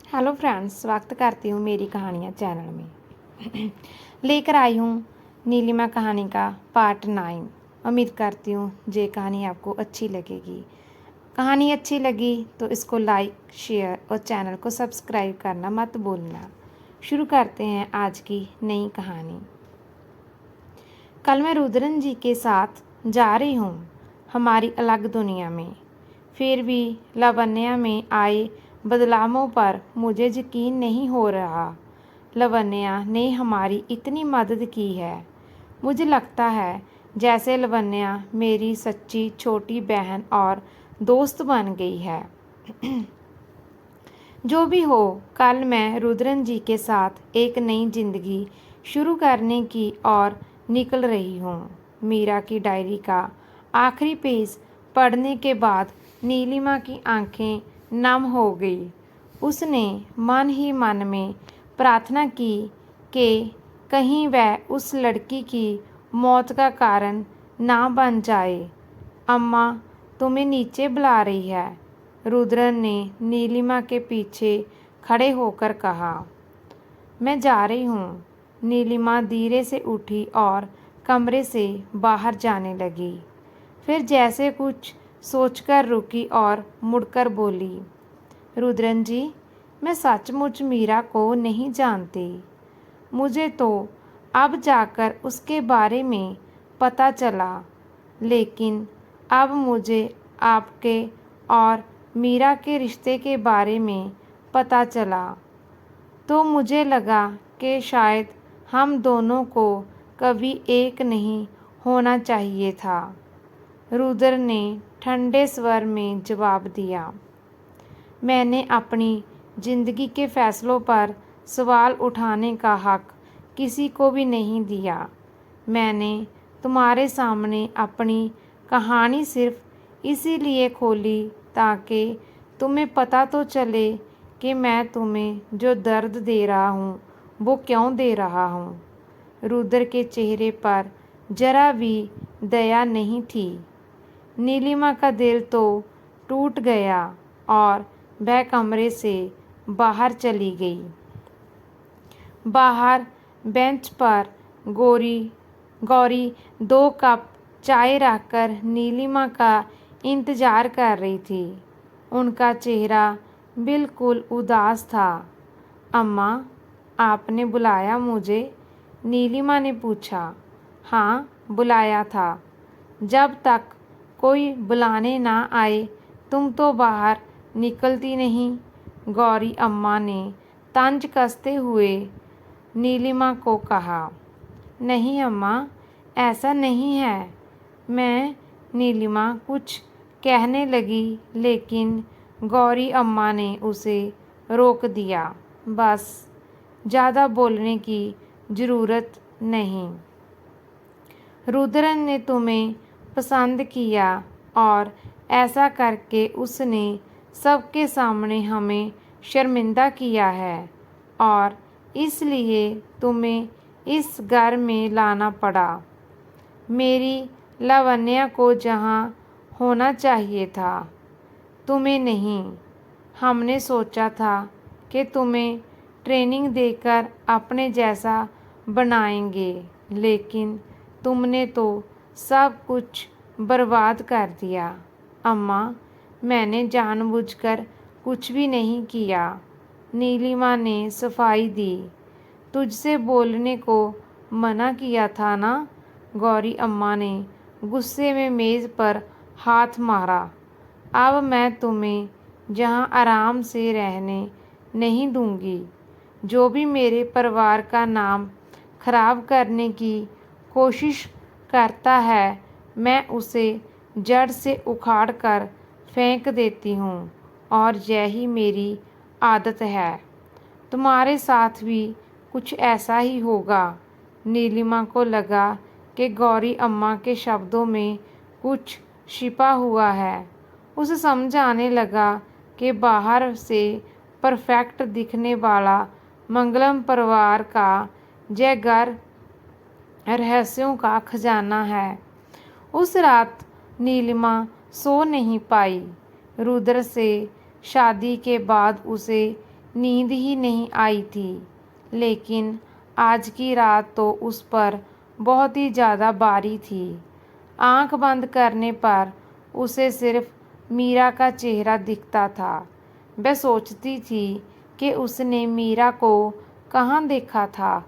Hello friends, स्वागत करती हूँ मेरी कहानियाँ चैनल में। लेकर आई हूँ नीलिमा कहानी का पार्ट 9। उम्मीद करती हूँ ये कहानी आपको अच्छी लगेगी। कहानी अच्छी लगी तो इसको लाइक, शेयर और चैनल को सब्सक्राइब करना मत भूलना। शुरू करते हैं आज की नई कहानी। कल मैं रुद्रन जी के साथ जा रही हूँ हमारी अलग दुनिया में। फिर भी लावण्या में आए बदलावों पर मुझे यकीन नहीं हो रहा। लावण्या ने हमारी इतनी मदद की है। मुझे लगता है जैसे लावण्या मेरी सच्ची छोटी बहन और दोस्त बन गई है। जो भी हो, कल मैं रुद्रन जी के साथ एक नई जिंदगी शुरू करने की ओर निकल रही हूँ। मीरा की डायरी का आखिरी पेज पढ़ने के बाद नीलिमा की आंखें नम हो गई। उसने मन ही मन में प्रार्थना की कि कहीं वह उस लड़की की मौत का कारण ना बन जाए। अम्मा तुम्हें नीचे बुला रही है, रुद्रन ने नीलिमा के पीछे खड़े होकर कहा। मैं जा रही हूँ। नीलिमा धीरे से उठी और कमरे से बाहर जाने लगी। फिर जैसे कुछ सोचकर रुकी और मुड़कर बोली, रुद्रन जी, मैं सचमुच मीरा को नहीं जानती। मुझे तो अब जाकर उसके बारे में पता चला, लेकिन अब मुझे आपके और मीरा के रिश्ते के बारे में पता चला तो मुझे लगा कि शायद हम दोनों को कभी एक नहीं होना चाहिए था। रुद्र ने ठंडे स्वर में जवाब दिया। मैंने अपनी ज़िंदगी के फ़ैसलों पर सवाल उठाने का हक किसी को भी नहीं दिया। मैंने तुम्हारे सामने अपनी कहानी सिर्फ इसीलिए खोली ताकि तुम्हें पता तो चले कि मैं तुम्हें जो दर्द दे रहा हूँ वो क्यों दे रहा हूँ। रुद्र के चेहरे पर जरा भी दया नहीं थी। नीलिमा का दिल तो टूट गया और वह कमरे से बाहर चली गई। बाहर बेंच पर गौरी 2 कप चाय रखकर नीलिमा का इंतज़ार कर रही थी। उनका चेहरा बिल्कुल उदास था। अम्मा, आपने बुलाया मुझे? नीलिमा ने पूछा। हाँ, बुलाया था। जब तक कोई बुलाने ना आए तुम तो बाहर निकलती नहीं, गौरी अम्मा ने तंज कसते हुए नीलिमा को कहा। नहीं अम्मा, ऐसा नहीं है। नीलिमा कुछ कहने लगी, लेकिन गौरी अम्मा ने उसे रोक दिया। बस, ज़्यादा बोलने की ज़रूरत नहीं। रुद्रन ने तुम्हें पसंद किया और ऐसा करके उसने सबके सामने हमें शर्मिंदा किया है और इसलिए तुम्हें इस घर में लाना पड़ा। मेरी लावण्या को जहाँ होना चाहिए था, तुम्हें नहीं। हमने सोचा था कि तुम्हें ट्रेनिंग देकर अपने जैसा बनाएंगे, लेकिन तुमने तो सब कुछ बर्बाद कर दिया। अम्मा, मैंने जानबूझकर कुछ भी नहीं किया, नीलिमा ने सफाई दी। तुझसे बोलने को मना किया था ना? गौरी अम्मा ने गुस्से में मेज़ पर हाथ मारा। अब मैं तुम्हें जहाँ आराम से रहने नहीं दूँगी। जो भी मेरे परिवार का नाम खराब करने की कोशिश करता है, मैं उसे जड़ से उखाड़ कर फेंक देती हूँ और यही मेरी आदत है। तुम्हारे साथ भी कुछ ऐसा ही होगा। नीलिमा को लगा कि गौरी अम्मा के शब्दों में कुछ छिपा हुआ है। उसे समझ आने लगा कि बाहर से परफेक्ट दिखने वाला मंगलम परिवार का यह घर रहस्यों का खजाना है। उस रात नीलिमा सो नहीं पाई। रुद्र से शादी के बाद उसे नींद ही नहीं आई थी, लेकिन आज की रात तो उस पर बहुत ही ज़्यादा भारी थी। आंख बंद करने पर उसे सिर्फ मीरा का चेहरा दिखता था। वह सोचती थी कि उसने मीरा को कहाँ देखा था,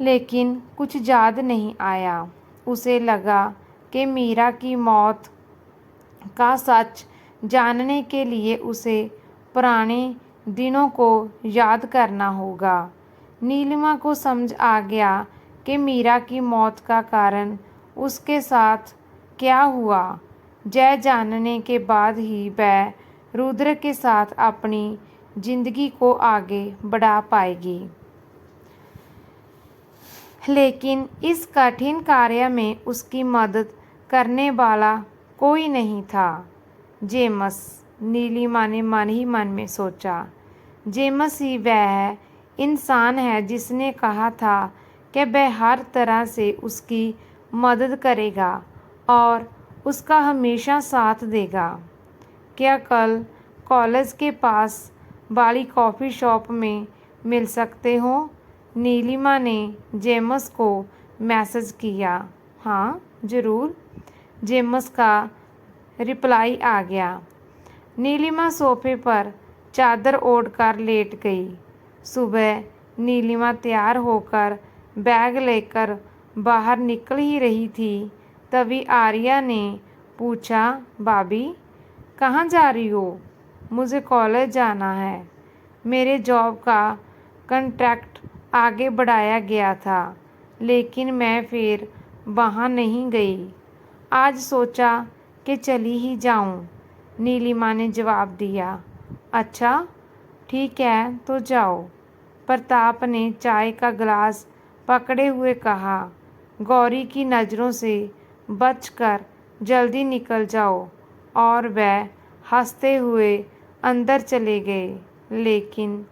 लेकिन कुछ याद नहीं आया। उसे लगा कि मीरा की मौत का सच जानने के लिए उसे पुराने दिनों को याद करना होगा। नीलिमा को समझ आ गया कि मीरा की मौत का कारण उसके साथ क्या हुआ। यह जानने के बाद ही वह रुद्र के साथ अपनी जिंदगी को आगे बढ़ा पाएगी। लेकिन इस कठिन कार्य में उसकी मदद करने वाला कोई नहीं था। जेम्स, नीलिमा ने मन ही मन में सोचा। जेम्स ही वह इंसान है जिसने कहा था कि वह हर तरह से उसकी मदद करेगा और उसका हमेशा साथ देगा। क्या कल कॉलेज के पास वाली कॉफ़ी शॉप में मिल सकते हो? नीलिमा ने जेम्स को मैसेज किया। हाँ ज़रूर, जेम्स का रिप्लाई आ गया। नीलिमा सोफे पर चादर ओढ़कर लेट गई। सुबह नीलिमा तैयार होकर बैग लेकर बाहर निकल ही रही थी, तभी आर्या ने पूछा, भाभी कहाँ जा रही हो? मुझे कॉलेज जाना है। मेरे जॉब का कॉन्ट्रैक्ट आगे बढ़ाया गया था, लेकिन मैं फिर वहाँ नहीं गई। आज सोचा कि चली ही जाऊँ। नीलिमा ने जवाब दिया। अच्छा ठीक है तो जाओ। प्रताप ने चाय का गिलास पकड़े हुए कहा। गौरी की नज़रों से बचकर जल्दी निकल जाओ। और वह हंसते हुए अंदर चले गए, लेकिन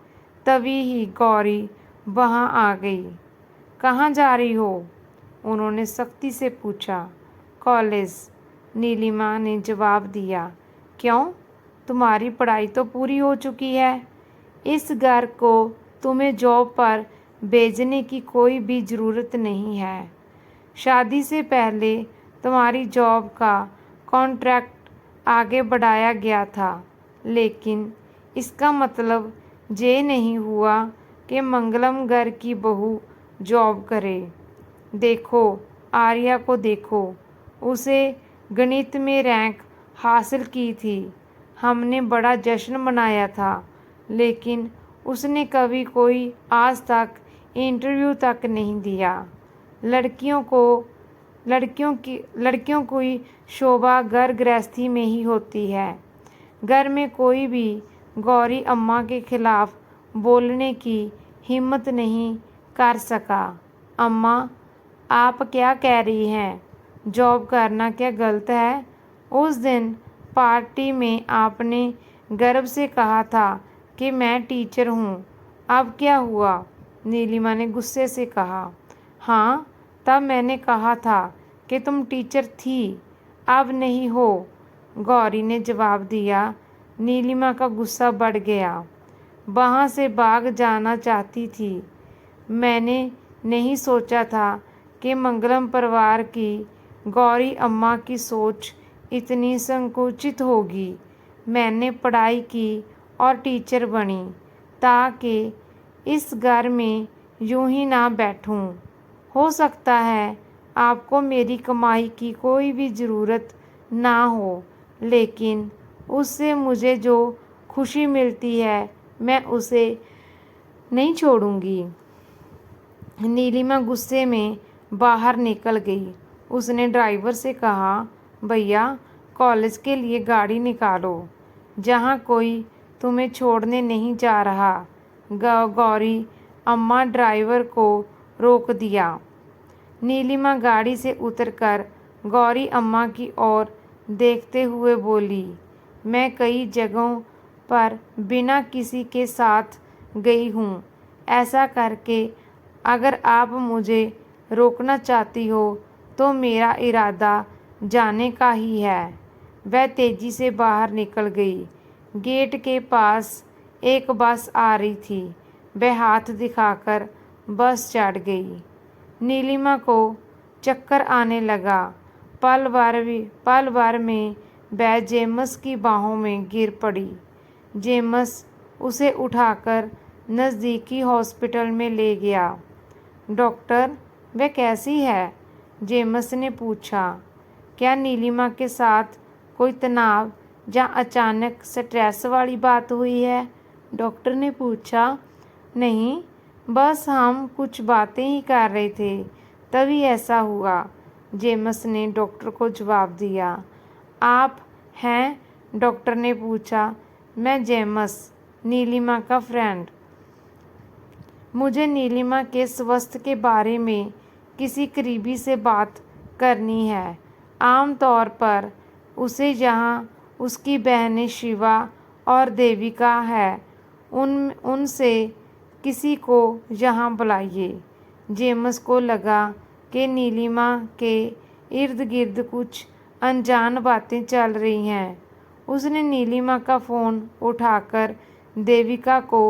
तभी ही गौरी वहाँ आ गई। कहाँ जा रही हो? उन्होंने सख्ती से पूछा। कॉलेज, नीलिमा ने जवाब दिया। क्यों? तुम्हारी पढ़ाई तो पूरी हो चुकी है। इस घर को तुम्हें जॉब पर भेजने की कोई भी ज़रूरत नहीं है। शादी से पहले तुम्हारी जॉब का कॉन्ट्रैक्ट आगे बढ़ाया गया था, लेकिन इसका मतलब ये नहीं हुआ कि मंगलम घर की बहू जॉब करे। देखो आर्या को देखो, उसे गणित में रैंक हासिल की थी। हमने बड़ा जश्न मनाया था, लेकिन उसने कभी कोई आज तक इंटरव्यू तक नहीं दिया। लड़कियों की शोभा घर गृहस्थी में ही होती है। घर में कोई भी गौरी अम्मा के खिलाफ बोलने की हिम्मत नहीं कर सका। अम्मा आप क्या कह रही हैं? जॉब करना क्या गलत है? उस दिन पार्टी में आपने गर्व से कहा था कि मैं टीचर हूँ। अब क्या हुआ? नीलिमा ने गुस्से से कहा। हाँ, तब मैंने कहा था कि तुम टीचर थी, अब नहीं हो, गौरी ने जवाब दिया। नीलिमा का गुस्सा बढ़ गया। वहाँ से भाग जाना चाहती थी। मैंने नहीं सोचा था कि मंगलम परिवार की गौरी अम्मा की सोच इतनी संकुचित होगी। मैंने पढ़ाई की और टीचर बनी ताकि इस घर में यूं ही ना बैठूं। हो सकता है आपको मेरी कमाई की कोई भी ज़रूरत ना हो, लेकिन उससे मुझे जो खुशी मिलती है मैं उसे नहीं छोड़ूंगी। नीलिमा गुस्से में बाहर निकल गई। उसने ड्राइवर से कहा, भैया कॉलेज के लिए गाड़ी निकालो, जहाँ कोई तुम्हें छोड़ने नहीं जा रहा। गौरी अम्मा ड्राइवर को रोक दिया। नीलिमा गाड़ी से उतरकर गौरी अम्मा की ओर देखते हुए बोली, मैं कई जगहों पर बिना किसी के साथ गई हूँ। ऐसा करके अगर आप मुझे रोकना चाहती हो तो मेरा इरादा जाने का ही है। वह तेज़ी से बाहर निकल गई। गेट के पास एक बस आ रही थी। वह हाथ दिखाकर बस चढ़ गई। नीलिमा को चक्कर आने लगा। पल भर में वह जेम्स की बाहों में गिर पड़ी। जेम्स उसे उठाकर नज़दीकी हॉस्पिटल में ले गया। डॉक्टर, वह कैसी है? जेम्स ने पूछा। क्या नीलिमा के साथ कोई तनाव या अचानक स्ट्रेस वाली बात हुई है? डॉक्टर ने पूछा। नहीं, बस हम कुछ बातें ही कर रहे थे, तभी ऐसा हुआ, जेम्स ने डॉक्टर को जवाब दिया। आप हैं? डॉक्टर ने पूछा। मैं जेम्स, नीलिमा का फ्रेंड। मुझे नीलिमा के स्वास्थ्य के बारे में किसी करीबी से बात करनी है। आम तौर पर उसे जहाँ उसकी बहनें शिवा और देविका है उनसे किसी को यहाँ बुलाइए। जेम्स को लगा कि नीलिमा के इर्द गिर्द कुछ अनजान बातें चल रही हैं। उसने नीलिमा का फ़ोन उठाकर देविका को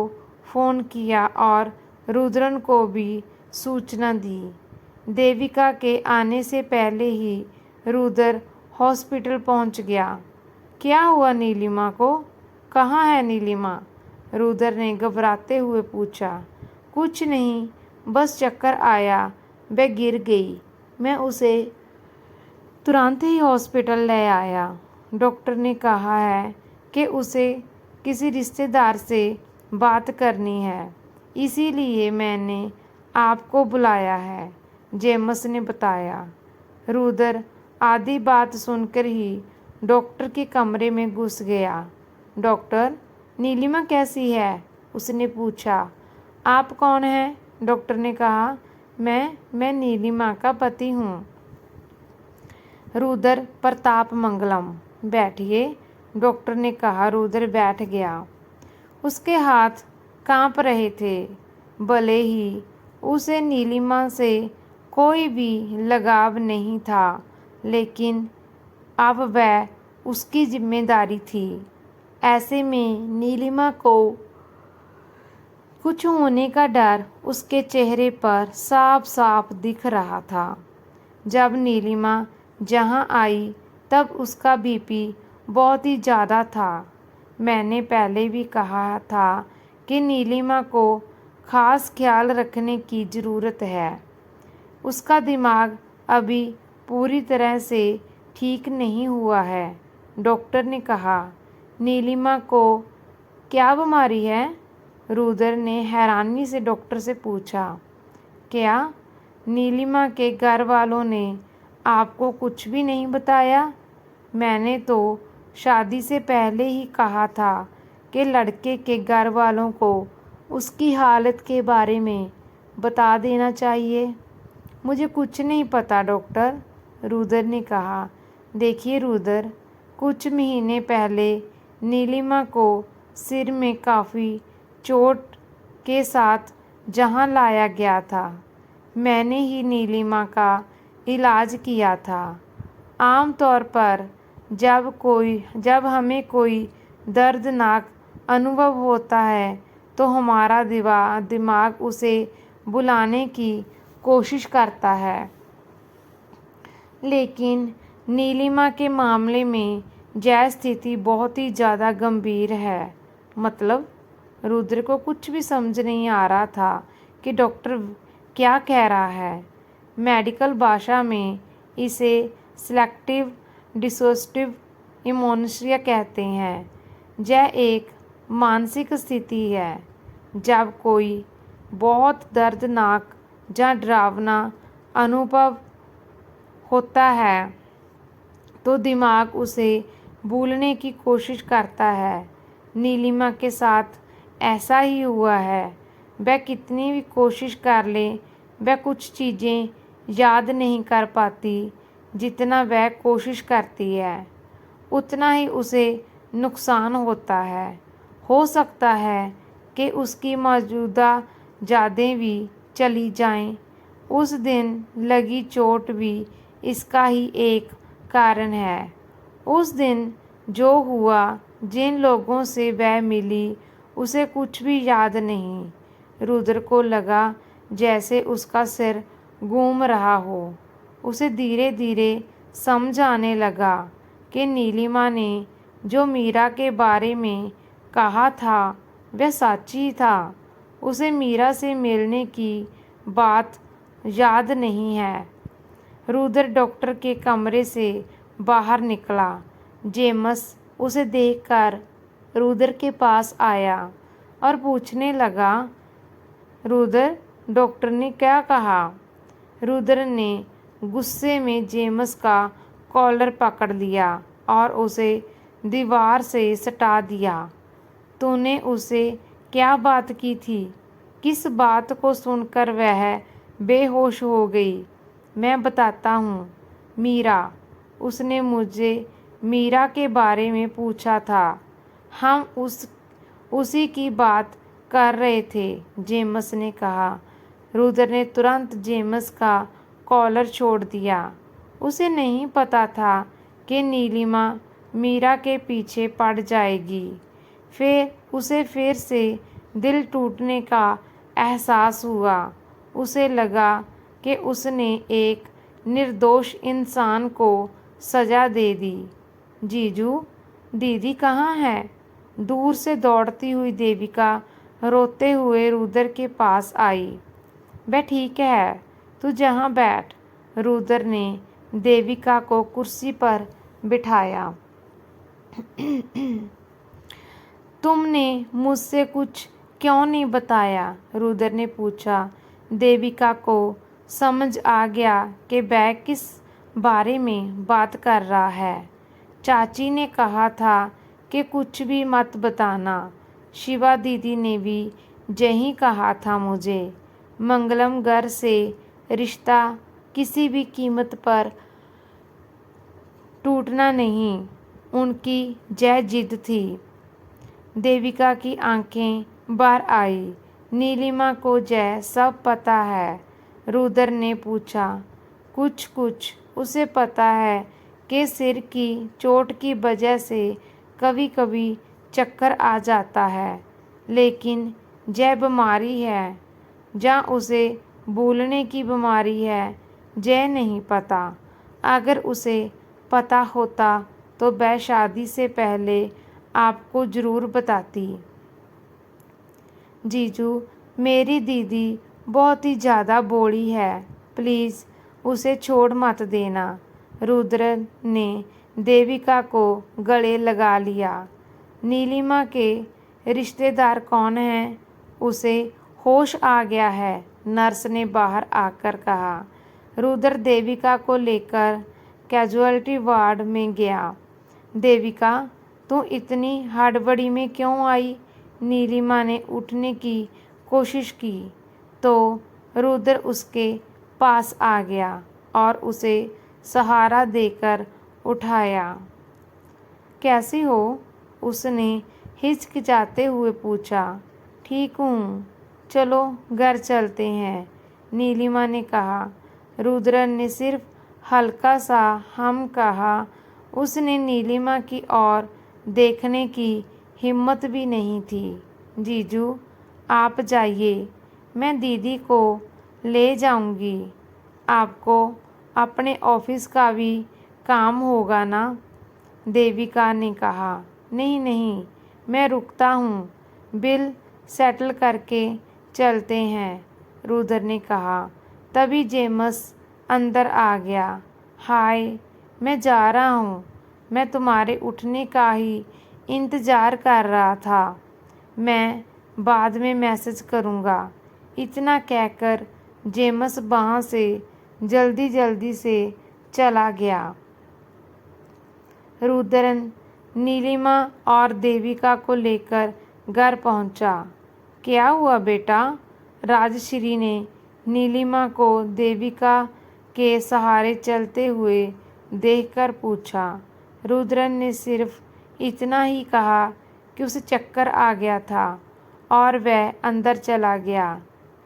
फ़ोन किया और रुद्रन को भी सूचना दी। देविका के आने से पहले ही रुद्र हॉस्पिटल पहुंच गया। क्या हुआ नीलिमा को? कहाँ है नीलिमा? रुद्र ने घबराते हुए पूछा। कुछ नहीं, बस चक्कर आया, वह गिर गई। मैं उसे तुरंत ही हॉस्पिटल ले आया। डॉक्टर ने कहा है कि उसे किसी रिश्तेदार से बात करनी है, इसीलिए मैंने आपको बुलाया है, जेम्स ने बताया। रुद्र आधी बात सुनकर ही डॉक्टर के कमरे में घुस गया। डॉक्टर, नीलिमा कैसी है? उसने पूछा। आप कौन हैं? डॉक्टर ने कहा। मैं नीलिमा का पति हूँ, रुद्र प्रताप मंगलम। बैठिए, डॉक्टर ने कहा। रुद्र बैठ गया। उसके हाथ कांप रहे थे। भले ही उसे नीलिमा से कोई भी लगाव नहीं था, लेकिन अब वह उसकी जिम्मेदारी थी। ऐसे में नीलिमा को कुछ होने का डर उसके चेहरे पर साफ साफ दिख रहा था। जब नीलिमा जहाँ आई तब उसका बीपी बहुत ही ज़्यादा था। मैंने पहले भी कहा था कि नीलिमा को ख़ास ख्याल रखने की ज़रूरत है। उसका दिमाग अभी पूरी तरह से ठीक नहीं हुआ है, डॉक्टर ने कहा। नीलिमा को क्या बीमारी है? रुद्र ने हैरानी से डॉक्टर से पूछा। क्या नीलिमा के घर वालों ने आपको कुछ भी नहीं बताया? मैंने तो शादी से पहले ही कहा था कि लड़के के घर वालों को उसकी हालत के बारे में बता देना चाहिए। मुझे कुछ नहीं पता डॉक्टर, रुद्र ने कहा। देखिए रुद्र, कुछ महीने पहले नीलिमा को सिर में काफ़ी चोट के साथ जहाँ लाया गया था, मैंने ही नीलिमा का इलाज किया था। आम तौर पर जब हमें कोई दर्दनाक अनुभव होता है तो हमारा दिमाग उसे बुलाने की कोशिश करता है, लेकिन नीलिमा के मामले में यह स्थिति बहुत ही ज़्यादा गंभीर है। मतलब? रुद्र को कुछ भी समझ नहीं आ रहा था कि डॉक्टर क्या कह रहा है। मेडिकल भाषा में इसे सिलेक्टिव डिसोसिएटिव इमोनिया कहते हैं। यह एक मानसिक स्थिति है जब कोई बहुत दर्दनाक या डरावना अनुभव होता है तो दिमाग उसे भूलने की कोशिश करता है। नीलिमा के साथ ऐसा ही हुआ है। वह कितनी भी कोशिश कर ले, वह कुछ चीज़ें याद नहीं कर पाती। जितना वह कोशिश करती है उतना ही उसे नुकसान होता है। हो सकता है कि उसकी मौजूदा यादें भी चली जाएं। उस दिन लगी चोट भी इसका ही एक कारण है। उस दिन जो हुआ, जिन लोगों से वह मिली, उसे कुछ भी याद नहीं। रुद्र को लगा जैसे उसका सिर घूम रहा हो। उसे धीरे धीरे समझ आने लगा कि नीलिमा ने जो मीरा के बारे में कहा था वह सच्ची था। उसे मीरा से मिलने की बात याद नहीं है। रुद्र डॉक्टर के कमरे से बाहर निकला। जेम्स उसे देखकर रुद्र के पास आया और पूछने लगा, रुद्र, डॉक्टर ने क्या कहा? रुद्र ने गुस्से में जेम्स का कॉलर पकड़ लिया और उसे दीवार से सटा दिया। तूने उसे क्या बात की थी? किस बात को सुनकर वह बेहोश हो गई? मैं बताता हूँ। मीरा, उसने मुझे मीरा के बारे में पूछा था। हम उसी की बात कर रहे थे, जेम्स ने कहा। रुद्र ने तुरंत जेम्स का कॉलर छोड़ दिया। उसे नहीं पता था कि नीलिमा मीरा के पीछे पड़ जाएगी। फिर उसे फिर से दिल टूटने का एहसास हुआ। उसे लगा कि उसने एक निर्दोष इंसान को सज़ा दे दी। जीजू, दीदी कहाँ है? दूर से दौड़ती हुई देविका रोते हुए रुद्र के पास आई। वह ठीक है, तू जहाँ बैठ। रुद्र ने देविका को कुर्सी पर बिठाया। तुमने मुझसे कुछ क्यों नहीं बताया? रुद्र ने पूछा। देविका को समझ आ गया कि वह किस बारे में बात कर रहा है। चाची ने कहा था कि कुछ भी मत बताना। शिवा दीदी ने भी यही कहा था मुझे। मंगलम घर से रिश्ता किसी भी कीमत पर टूटना नहीं, उनकी जय जिद थी। देविका की आंखें बाहर आई। नीलिमा को जय सब पता है? रुद्र ने पूछा। कुछ कुछ उसे पता है कि सिर की चोट की वजह से कभी कभी चक्कर आ जाता है, लेकिन जय बीमारी है या उसे भूलने की बीमारी है, जय नहीं पता। अगर उसे पता होता तो वह शादी से पहले आपको ज़रूर बताती। जीजू, मेरी दीदी बहुत ही ज़्यादा बोली है, प्लीज़ उसे छोड़ मत देना। रुद्र ने देविका को गले लगा लिया। नीलिमा के रिश्तेदार कौन हैं? उसे होश आ गया है, नर्स ने बाहर आकर कहा। रुद्र देविका को लेकर कैजुअल्टी वार्ड में गया। देविका, तू इतनी हड़बड़ी में क्यों आई? नीलिमा ने उठने की कोशिश की तो रुद्र उसके पास आ गया और उसे सहारा देकर उठाया। कैसी हो? उसने हिचकिचाते हुए पूछा। ठीक हूँ, चलो घर चलते हैं, नीलिमा ने कहा। रुद्र ने सिर्फ हल्का सा हम कहा। उसने नीलिमा की ओर देखने की हिम्मत भी नहीं थी। जीजू, आप जाइए, मैं दीदी को ले जाऊंगी। आपको अपने ऑफिस का भी काम होगा ना? देविका ने कहा। नहीं नहीं, मैं रुकता हूँ, बिल सेटल करके चलते हैं, रुद्र ने कहा। तभी जेम्स अंदर आ गया। हाय, मैं जा रहा हूँ, मैं तुम्हारे उठने का ही इंतज़ार कर रहा था। मैं बाद में मैसेज करूँगा। इतना कहकर जेम्स वहाँ से जल्दी जल्दी से चला गया। रुद्र नीलिमा और देविका को लेकर घर पहुंचा। क्या हुआ बेटा? राजश्री ने नीलिमा को देविका के सहारे चलते हुए देखकर पूछा। रुद्र ने सिर्फ इतना ही कहा कि उसे चक्कर आ गया था और वह अंदर चला गया।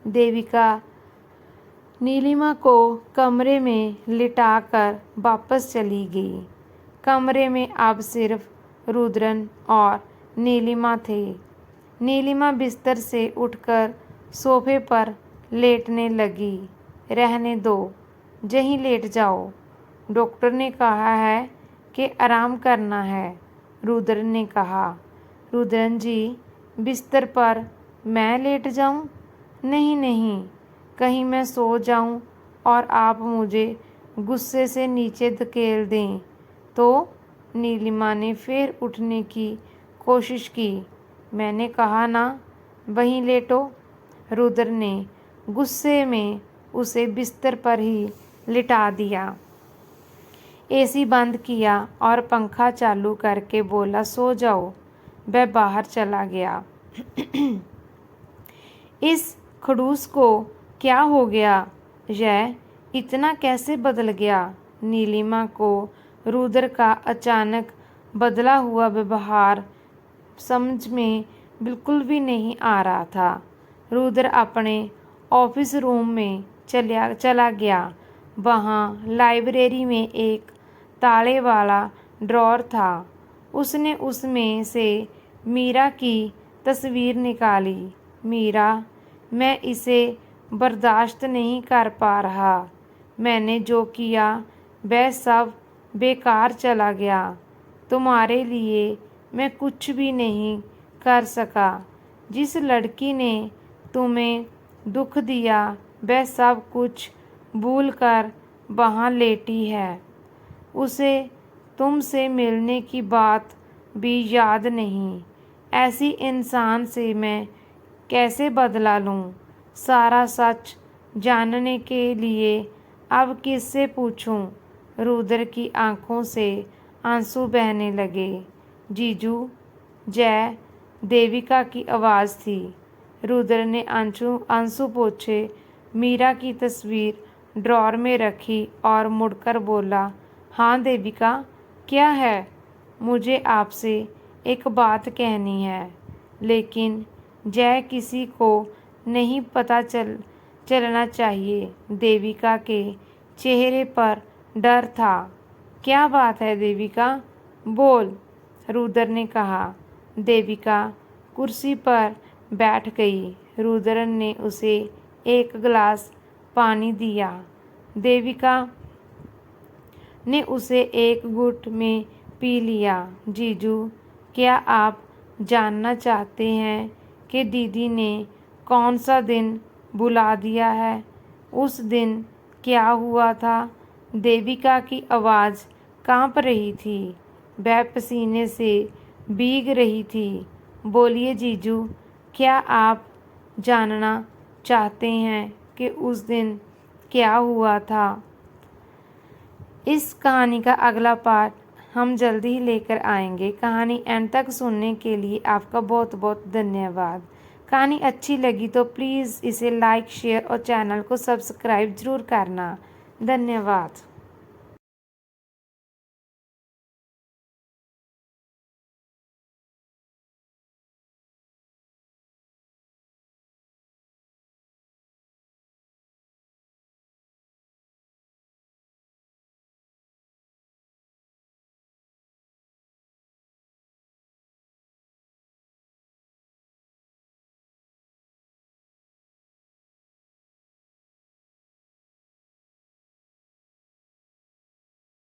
देविका नीलिमा को कमरे में लिटाकर वापस चली गई। कमरे में अब सिर्फ रुद्रन और नीलिमा थे। नीलिमा बिस्तर से उठकर सोफे पर लेटने लगी। रहने दो, यहीं लेट जाओ। डॉक्टर ने कहा है कि आराम करना है। रुद्र ने कहा। रुद्रन जी, बिस्तर पर मैं लेट जाऊं? नहीं नहीं, कहीं मैं सो जाऊं और आप मुझे गुस्से से नीचे धकेल दें तो? नीलिमा ने फिर उठने की कोशिश की। मैंने कहा ना, वहीं लेटो। रुद्र ने गुस्से में उसे बिस्तर पर ही लिटा दिया। एसी बंद किया और पंखा चालू करके बोला, सो जाओ। वह बाहर चला गया। इस खड़ूस को क्या हो गया? यह इतना कैसे बदल गया? नीलिमा को रुद्र का अचानक बदला हुआ व्यवहार समझ में बिल्कुल भी नहीं आ रहा था। रुद्र अपने ऑफिस रूम में चला गया। वहाँ लाइब्रेरी में एक ताले वाला ड्रॉर था। उसने उसमें से मीरा की तस्वीर निकाली। मीरा, मैं इसे बर्दाश्त नहीं कर पा रहा। मैंने जो किया वह सब बेकार चला गया। तुम्हारे लिए मैं कुछ भी नहीं कर सका। जिस लड़की ने तुम्हें दुख दिया वह सब कुछ भूलकर वहाँ लेटी है। उसे तुमसे मिलने की बात भी याद नहीं। ऐसी इंसान से मैं कैसे बदला लूँ? सारा सच जानने के लिए अब किससे पूछूं? रुद्र की आंखों से आंसू बहने लगे। जीजू, जय देविका की आवाज़ थी। रुद्र ने आंसू पोंछे मीरा की तस्वीर ड्रॉर में रखी और मुड़कर बोला, हाँ देविका, क्या है? मुझे आपसे एक बात कहनी है, लेकिन जय किसी को नहीं पता चलना चाहिए। देविका के चेहरे पर डर था। क्या बात है देविका? बोल, रुद्र ने कहा। देविका कुर्सी पर बैठ गई। रुद्र ने उसे एक गिलास पानी दिया। देविका ने उसे एक घूंट में पी लिया। जीजू, क्या आप जानना चाहते हैं कि दीदी ने कौन सा दिन बुला दिया है? उस दिन क्या हुआ था? देविका की आवाज़ कांप रही थी। वह पसीने से भीग रही थी। बोलिए जीजू, क्या आप जानना चाहते हैं कि उस दिन क्या हुआ था? इस कहानी का अगला पार्ट हम जल्दी ही लेकर आएंगे। कहानी एंड तक सुनने के लिए आपका बहुत बहुत धन्यवाद। कहानी अच्छी लगी तो प्लीज़ इसे लाइक, शेयर और चैनल को सब्सक्राइब ज़रूर करना। धन्यवाद।